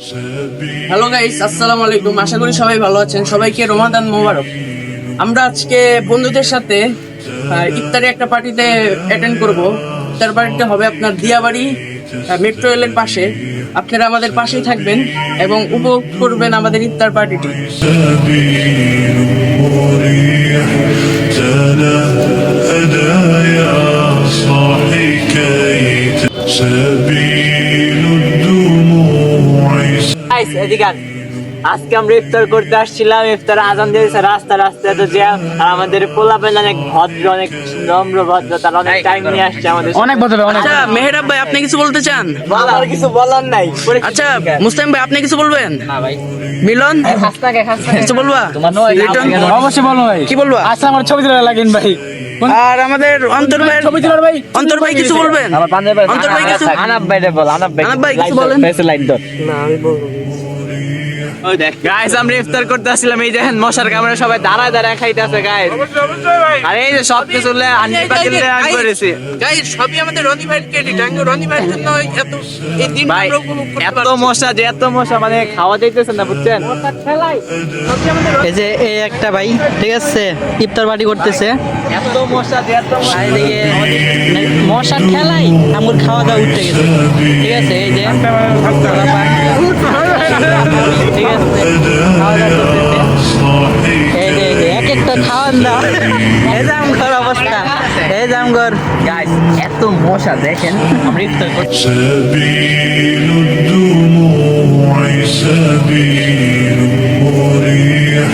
Hello guys, আসসালামু আলাইকুম। আশা করি সবাই ভালো আছেন। সবাইকে রমাদান মোবারক। আমরা আজকে বন্ধুদের সাথে ইফতারি একটা পার্টিতে অ্যাটেন্ড করব। ইফতার পার্টিটা হবে আপনার দিয়াবাড়ি মেট্রো রেলের পাশে। আপনারা আমাদের পাশেই থাকবেন এবং উপভোগ করবেন আমাদের ইফতার পার্টিটি। আজকে আমরা ইফতার করতে আসছিলাম, ইফতার আজান দিয়েছে, রাস্তা রাস্তায় তো জ্যাম। আর আমাদের পোলাপেন অনেক ভদ্র, অনেক নম্র ভদ্র, তারা অনেক টাইম নিয়ে আসছে আমাদের অনেক ভদ্র। আচ্ছা মেহরাব ভাই, আপনি কিছু বলতে চান? আর কিছু বলার নাই। আচ্ছা মুসলিম ভাই, আপনি কিছু বলবেন? ভাই মিলন কিছু বলবা? লিটন অবশ্যই বলো ভাই, কি বলবা? আসলে আমার ছবি তুলে লাগেন ভাই। আর আমাদের অন্তর ভাই, ছবি তোলার ভাই, অন্তর ভাই কিছু বলবেন? অন্তর ভাই কিছু, আনাব ভাই বল, আনাব ভাই কিছু বলেন। লাইট দর। না আমি বলবো। ওই দেখ গাইস, আমরা ইফতার করতে আসছিলাম, এই দেখেন মশার কামড়ে সবাই দাঁড়ায় দাঁড়ায় খাইতেছে গাইস। আর এই যে সব কিছু আনটি পাতিল আন করেছি গাইস, সবই আমাদের রনি ভাই ক্রেডিট। রনি ভাইয়ের জন্য এত এই দিন ভাই। আমরা উপভোগ করতে এত পারছি। মশা যে এত মশা, মানে খাওয়া যাইতেছে না, বুঝছেন? এই যে এই একটা ভাই, ঠিক আছে, ইফতার পার্টি করতেছে। এত মশা যে এত মশা। আর এদিকে মশার খেলাই আমার খাওয়া দাওয়া উঠে গেছে, ঠিক আছে। এই যে ঠিক আছে, খাওয়া দাওয়া করতেছে। এই যে এক একটা খাওয়ান দাও, এই যে আমঘর অবস্থা, এই যে আমঘর গাইস এত মশা দেখেন। আমরা ইফতার করতে سبيل الدموع سبيل مريح